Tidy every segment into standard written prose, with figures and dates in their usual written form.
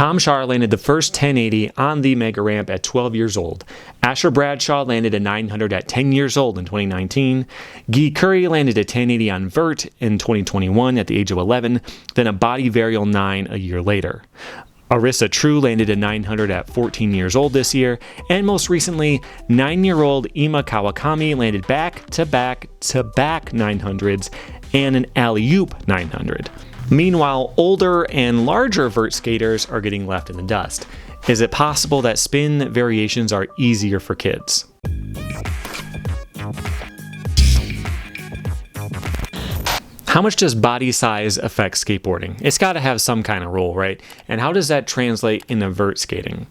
Tom Schaar landed the first 1080 on the megaramp at 12 years old. Asher Bradshaw landed a 900 at 10 years old in 2019. Gui Khury landed a 1080 on vert in 2021 at the age of 11, then a body varial 9 a year later. Arisa Trew landed a 900 at 14 years old this year, and most recently, 9-year-old Ema Kawakami landed back-to-back 900s and an alley-oop 900. Meanwhile, older and larger vert skaters are getting left in the dust. Is it possible that spin variations are easier for kids? How much does body size affect skateboarding? It's got to have some kind of role, right? And how does that translate into vert skating?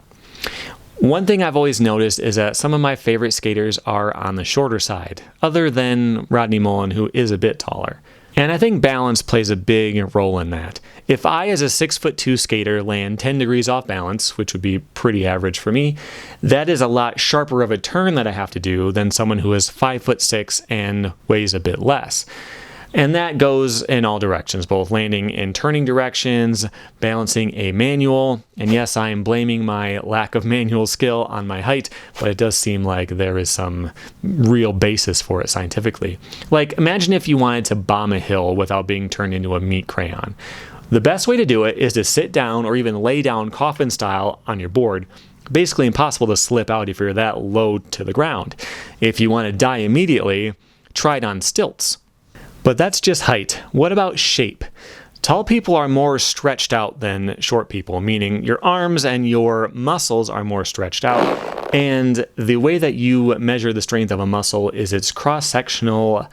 One thing I've always noticed is that some of my favorite skaters are on the shorter side, other than Rodney Mullen, who is a bit taller. And I think balance plays a big role in that. If I, as a 6'2" skater, land 10 degrees off balance, which would be pretty average for me, that is a lot sharper of a turn that I have to do than someone who is 5'6" and weighs a bit less. And that goes in all directions, both landing in turning directions, balancing a manual, and yes, I am blaming my lack of manual skill on my height, but it does seem like there is some real basis for it scientifically. Like, imagine if you wanted to bomb a hill without being turned into a meat crayon. The best way to do it is to sit down or even lay down coffin style on your board. Basically impossible to slip out if you're that low to the ground. If you want to die immediately, try it on stilts. But that's just height. What about shape? Tall people are more stretched out than short people, meaning your arms and your muscles are more stretched out. And the way that you measure the strength of a muscle is its cross-sectional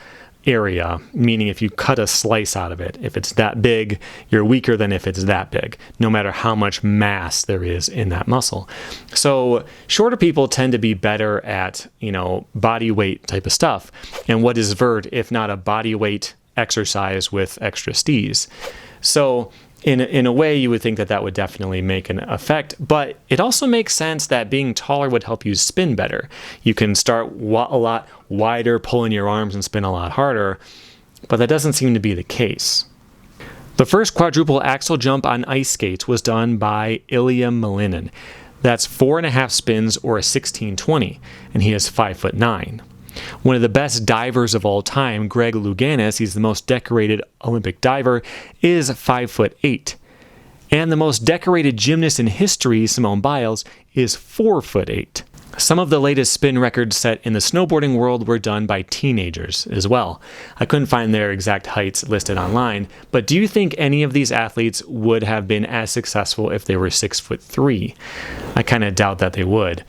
area, meaning if you cut a slice out of it, if it's that big, you're weaker than if it's that big, no matter how much mass there is in that muscle. So shorter people tend to be better at, body weight type of stuff. And what is vert if not a body weight exercise with extra steeze? So in a way, you would think that would definitely make an effect, but it also makes sense that being taller would help you spin better. You can start a lot wider, pulling your arms and spin a lot harder, but that doesn't seem to be the case. The first quadruple axel jump on ice skates was done by Ilya Malinin. That's 4.5 spins or a 1620, and he is 5'9". One of the best divers of all time, Greg Louganis, he's the most decorated Olympic diver, is 5'8". And the most decorated gymnast in history, Simone Biles, is 4'8". Some of the latest spin records set in the snowboarding world were done by teenagers as well. I couldn't find their exact heights listed online, but do you think any of these athletes would have been as successful if they were 6'3"? I kind of doubt that they would.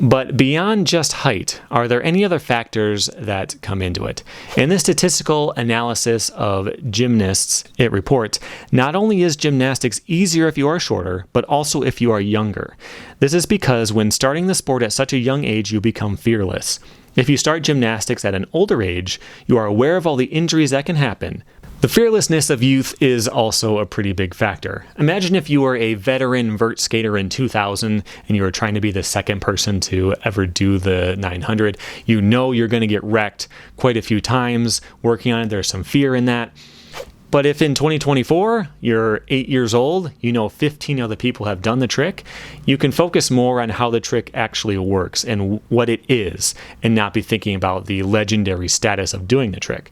But beyond just height, are there any other factors that come into it? In the statistical analysis of gymnasts, it reports, not only is gymnastics easier if you are shorter, but also if you are younger. This is because when starting the sport at such a young age, you become fearless. If you start gymnastics at an older age, you are aware of all the injuries that can happen. The fearlessness of youth is also a pretty big factor. Imagine if you were a veteran vert skater in 2000 and you were trying to be the second person to ever do the 900. You know you're going to get wrecked quite a few times working on it. There's some fear in that. But if in 2024 you're 8 years old, 15 other people have done the trick, you can focus more on how the trick actually works and what it is, and not be thinking about the legendary status of doing the trick.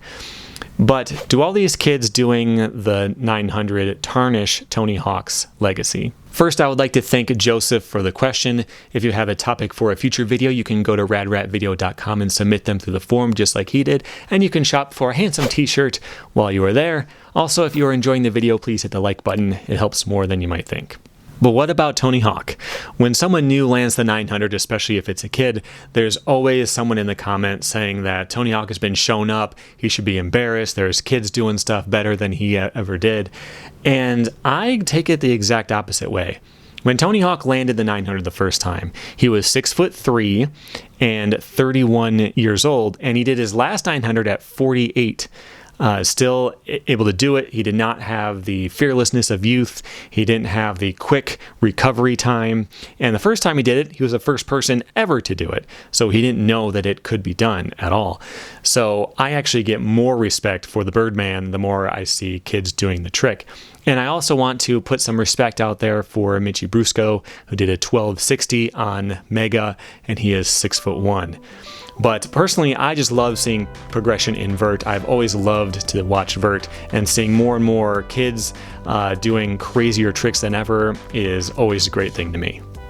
But do all these kids doing the 900 tarnish Tony Hawk's legacy? First, I would like to thank Joseph for the question. If you have a topic for a future video, you can go to radratvideo.com and submit them through the form just like he did, and you can shop for a handsome t-shirt while you are there. Also, if you are enjoying the video, please hit the like button. It helps more than you might think. But what about Tony Hawk? When someone new lands the 900, especially if it's a kid, there's always someone in the comments saying that Tony Hawk has been shown up, he should be embarrassed, there's kids doing stuff better than he ever did. And I take it the exact opposite way. When Tony Hawk landed the 900 the first time, he was 6'3" and 31 years old, and he did his last 900 at 48. Still able to do it. He did not have the fearlessness of youth. He didn't have the quick recovery time. And the first time he did it, he was the first person ever to do it. So he didn't know that it could be done at all. So I actually get more respect for the Birdman the more I see kids doing the trick. And I also want to put some respect out there for Michi Brusco, who did a 1260 on Mega, and he is 6'1". But personally, I just love seeing progression in vert. I've always loved to watch vert, and seeing more and more kids doing crazier tricks than ever is always a great thing to me.